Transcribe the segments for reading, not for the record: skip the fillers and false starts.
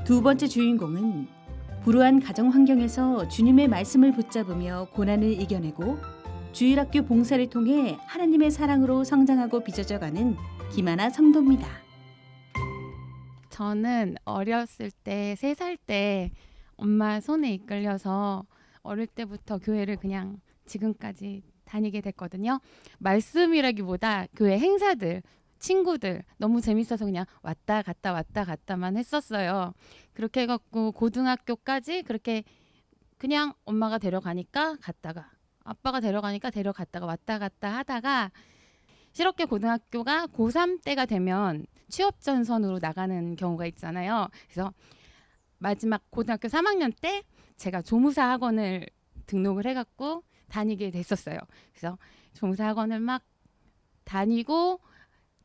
두 번째 주인공은 불우한 가정 환경에서 주님의 말씀을 붙잡으며 고난을 이겨내고 주일학교 봉사를 통해 하나님의 사랑으로 성장하고 빚어져가는 김하나 성도입니다. 저는 어렸을 때 3살 때 엄마 손에 이끌려서 어릴 때부터 교회를 그냥 지금까지 다니게 됐거든요. 말씀이라기보다 교회 행사들, 친구들 너무 재밌어서 그냥 왔다 갔다만 했었어요. 그렇게 해갖고 고등학교까지 그렇게 그냥 엄마가 데려가니까 갔다가 아빠가 데려가니까 데려갔다가 왔다 갔다 하다가 실업계 고등학교가 고3 때가 되면 취업 전선으로 나가는 경우가 있잖아요. 그래서 마지막 고등학교 3학년 때 제가 조무사 학원을 등록을 해갖고 다니게 됐었어요. 그래서 조무사 학원을 막 다니고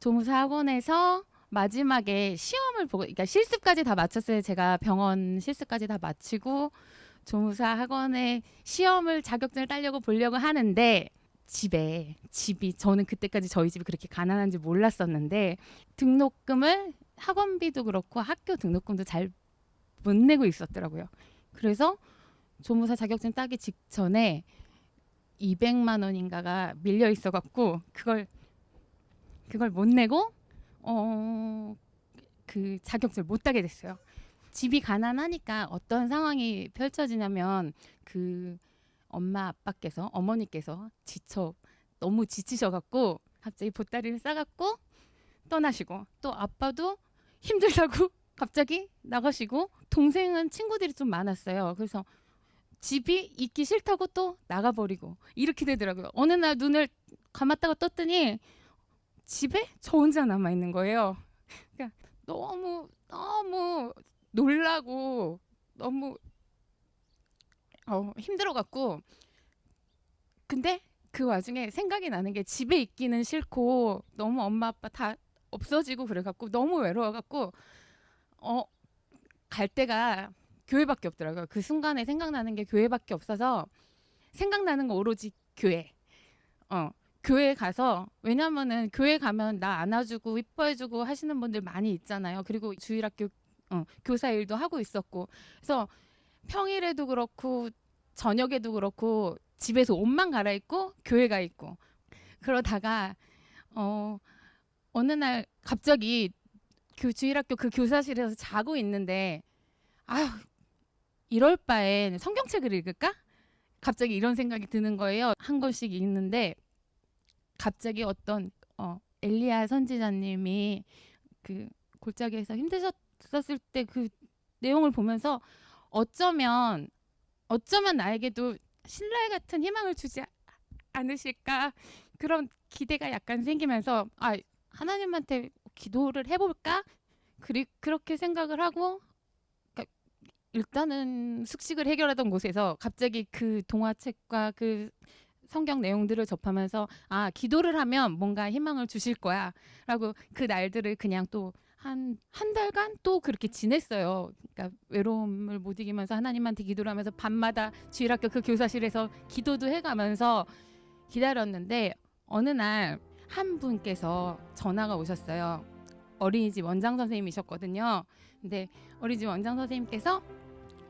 조무사 학원에서 마지막에 시험을 보고, 그러니까 실습까지 다 마쳤어요. 제가 병원 실습까지 다 마치고 조무사 학원에 시험을 자격증을 따려고 보려고 하는데 집이 저는 그때까지 저희 집이 그렇게 가난한지 몰랐었는데 등록금을 학원비도 그렇고 학교 등록금도 잘 못 내고 있었더라고요. 그래서 조무사 자격증 따기 직전에 200만 원인가가 밀려 있어갖고 그걸 못 내고 그 자격증을 못 따게 됐어요. 집이 가난하니까 어떤 상황이 펼쳐지냐면 그 엄마 아빠께서 어머니께서 너무 지치셔갖고 갑자기 보따리를 싸갖고 떠나시고 또 아빠도 힘들다고 갑자기 나가시고 동생은 친구들이 좀 많았어요. 그래서 집이 있기 싫다고 또 나가버리고 이렇게 되더라고요. 어느 날 눈을 감았다가 떴더니 집에 저 혼자 남아있는 거예요. 그러니까 너무 놀라고 너무 힘들어갖고 근데 그 와중에 생각이 나는 게 집에 있기는 싫고 너무 엄마 아빠 다 없어지고 그래갖고 너무 외로워갖고 갈 데가 교회밖에 없더라고요. 그 순간에 생각나는 게 교회밖에 없어서 생각나는 거 오로지 교회. 교회 가서 왜냐면은 교회 가면 나 안아주고 이뻐해주고 하시는 분들 많이 있잖아요. 그리고 주일학교 교사 일도 하고 있었고 그래서 평일에도 그렇고 저녁에도 그렇고 집에서 옷만 갈아입고 교회 가 있고 그러다가 어느 날 갑자기 주일학교 그 교사실에서 자고 있는데 이럴 바엔 성경책을 읽을까? 갑자기 이런 생각이 드는 거예요. 한 권씩 읽는데 갑자기 어떤 엘리야 선지자님이 그 골짜기에서 힘드셨을 때 그 내용을 보면서 어쩌면 나에게도 신랄 같은 희망을 주지 않으실까 그런 기대가 약간 생기면서 하나님한테 기도를 해볼까? 그렇게 생각을 하고 그러니까 일단은 숙식을 해결하던 곳에서 갑자기 그 동화책과 그 성경 내용들을 접하면서 기도를 하면 뭔가 희망을 주실 거야 라고 그 날들을 그냥 또 한 달간 또 그렇게 지냈어요. 그러니까 외로움을 못 이기면서 하나님한테 기도를 하면서 밤마다 주일학교 그 교사실에서 기도도 해가면서 기다렸는데 어느 날 한 분께서 전화가 오셨어요. 어린이집 원장 선생님이셨거든요. 근데 어린이집 원장 선생님께서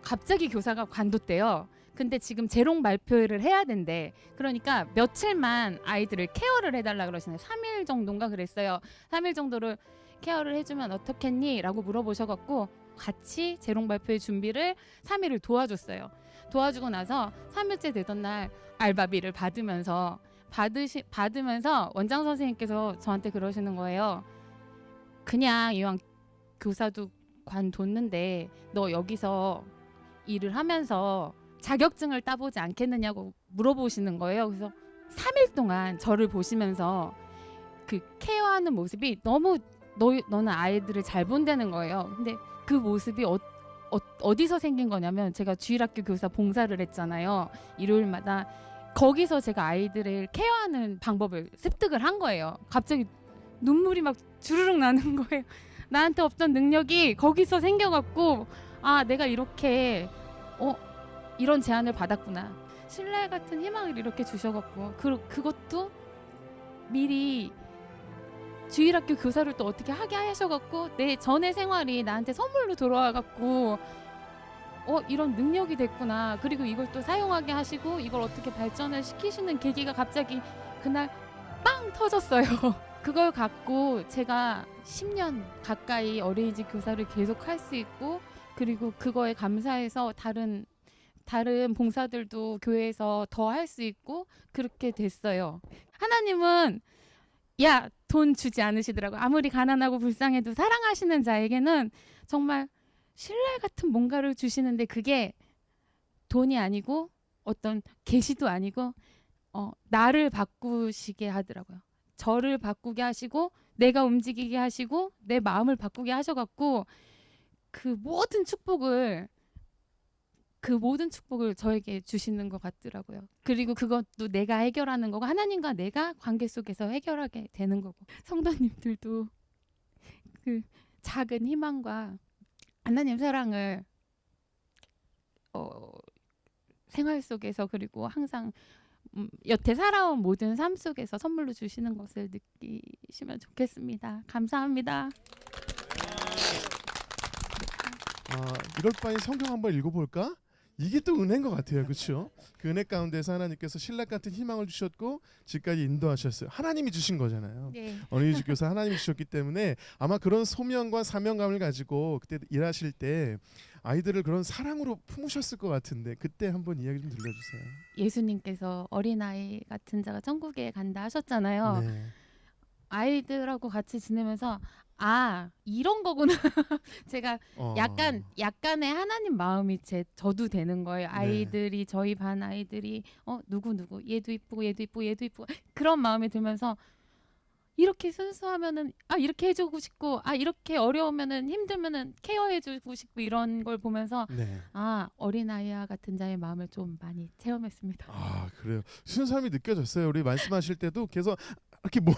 갑자기 교사가 관뒀대요. 근데 지금 재롱 발표를 해야 된대. 그러니까 며칠만 아이들을 케어를 해달라 그러시네요. 3일 정도인가 그랬어요. 3일 정도를 케어를 해주면 어떻겠니? 라고 물어보셔갖고 같이 재롱 발표의 준비를 3일을 도와줬어요. 도와주고 나서 3일째 되던 날 알바비를 받으면서 원장 선생님께서 저한테 그러시는 거예요. 그냥 이왕 교사도 관뒀는데 너 여기서 일을 하면서 자격증을 따보지 않겠느냐고 물어보시는 거예요. 그래서 3일 동안 저를 보시면서 그 케어하는 모습이 너무 너는 아이들을 잘 본다는 거예요. 근데 그 모습이 어디서 생긴 거냐면 제가 주일학교 교사 봉사를 했잖아요. 일요일마다 거기서 제가 아이들을 케어하는 방법을 습득을 한 거예요. 갑자기 눈물이 막 주르륵 나는 거예요. 나한테 없던 능력이 거기서 생겨갖고 내가 이렇게 이런 제안을 받았구나. 신랄 같은 희망을 이렇게 주셔갖고 그것도 미리 주일학교 교사를 또 어떻게 하게 하셔갖고 내 전의 생활이 나한테 선물로 돌아와갖고 이런 능력이 됐구나. 그리고 이걸 또 사용하게 하시고 이걸 어떻게 발전을 시키시는 계기가 갑자기 그날 빵 터졌어요. 그걸 갖고 제가 10년 가까이 어린이집 교사를 계속 할 수 있고, 그리고 그거에 감사해서 다른 봉사들도 교회에서 더 할 수 있고 그렇게 됐어요. 하나님은 돈 주지 않으시더라고요. 아무리 가난하고 불쌍해도 사랑하시는 자에게는 정말 신뢰 같은 뭔가를 주시는데, 그게 돈이 아니고 어떤 계시도 아니고 나를 바꾸시게 하더라고요. 저를 바꾸게 하시고 내가 움직이게 하시고 내 마음을 바꾸게 하셔갖고 그 모든 축복을 저에게 주시는 것 같더라고요. 그리고 그것도 내가 해결하는 거고 하나님과 내가 관계 속에서 해결하게 되는 거고, 성도님들도 그 작은 희망과 하나님 사랑을 생활 속에서, 그리고 항상 여태 살아온 모든 삶 속에서 선물로 주시는 것을 느끼시면 좋겠습니다. 감사합니다. 이럴 바에 성경 한번 읽어볼까? 이게 또 은혜인 것 같아요. 그렇죠? 그 은혜 가운데서 하나님께서 신락 같은 희망을 주셨고 지금까지 인도하셨어요. 하나님이 주신 거잖아요. 네. 어린이집 교사 하나님이 주셨기 때문에 아마 그런 소명과 사명감을 가지고 그때 일하실 때 아이들을 그런 사랑으로 품으셨을 것 같은데, 그때 한번 이야기 좀 들려주세요. 예수님께서 어린아이 같은 자가 천국에 간다 하셨잖아요. 네. 아이들하고 같이 지내면서 이런 거구나. 제가 약간의 하나님 마음이 저도 되는 거예요. 아이들이 저희 반 아이들이 누구 얘도 이쁘고 그런 마음이 들면서, 이렇게 순수하면은 이렇게 해주고 싶고, 이렇게 어려우면은 힘들면은 케어해주고 싶고, 이런 걸 보면서 네. 어린아이와 같은 자의 마음을 좀 많이 체험했습니다. 그래요. 순수함이 느껴졌어요. 우리 말씀하실 때도 계속 이렇게 몸이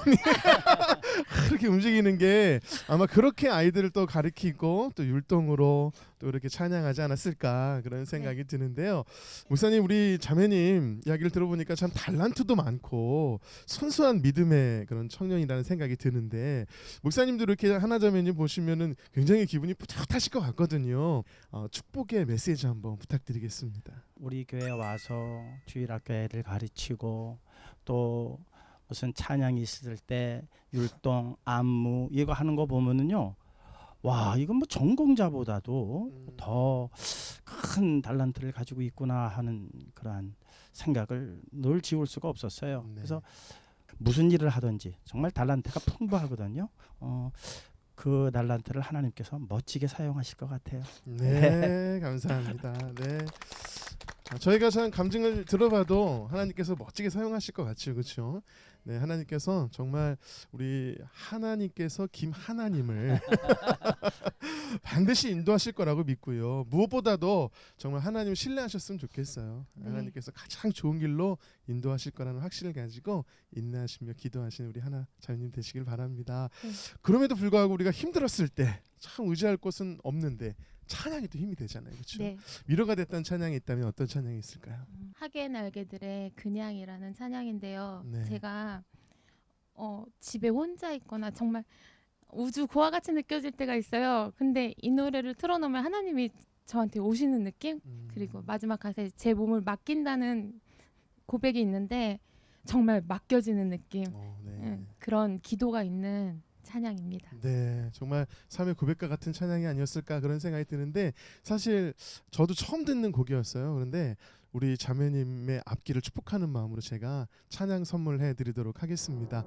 그렇게 움직이는 게 아마 그렇게 아이들을 또 가르치고 또 율동으로 또 이렇게 찬양하지 않았을까, 그런 생각이 드는데요. 목사님, 우리 자매님 이야기를 들어보니까 참 달란트도 많고 순수한 믿음의 그런 청년이라는 생각이 드는데, 목사님도 이렇게 하나자매님 보시면은 굉장히 기분이 뿌듯하실 것 같거든요. 축복의 메시지 한번 부탁드리겠습니다. 우리 교회 와서 주일학교 애들 가르치고, 또 무슨 찬양이 있을 때 율동, 안무 이거 하는 거 보면은요, 와, 이건 뭐 전공자보다도 더 큰 달란트를 가지고 있구나 하는 그러한 생각을 늘 지울 수가 없었어요. 네. 그래서 무슨 일을 하든지 정말 달란트가 풍부하거든요. 그 달란트를 하나님께서 멋지게 사용하실 것 같아요. 네, 감사합니다. 네. 저희가 참 감증을 들어봐도 하나님께서 멋지게 사용하실 것 같죠, 그렇죠? 네, 하나님께서 정말 우리 하나님께서 김하나님을 반드시 인도하실 거라고 믿고요. 무엇보다도 정말 하나님을 신뢰하셨으면 좋겠어요. 네. 하나님께서 가장 좋은 길로 인도하실 거라는 확신을 가지고 인내하시며 기도하시는 우리 하나 자매님 되시길 바랍니다. 네. 그럼에도 불구하고 우리가 힘들었을 때 참 의지할 곳은 없는데 찬양이 또 힘이 되잖아요, 그렇죠? 네. 위로가 됐던 찬양이 있다면 어떤 찬양이 있을까요? 하계 날개들의 그냥이라는 찬양인데요. 네. 제가 집에 혼자 있거나 정말 우주 고와 같이 느껴질 때가 있어요. 근데 이 노래를 틀어놓으면 하나님이 저한테 오시는 느낌? 그리고 마지막 가사에 제 몸을 맡긴다는 고백이 있는데 정말 맡겨지는 느낌. 네. 그런 기도가 있는 찬양입니다. 네, 정말 삶의 고백과 같은 찬양이 아니었을까, 그런 생각이 드는데, 사실 저도 처음 듣는 곡이었어요. 그런데 우리 자매님의 앞길을 축복하는 마음으로 제가 찬양 선물해 드리도록 하겠습니다.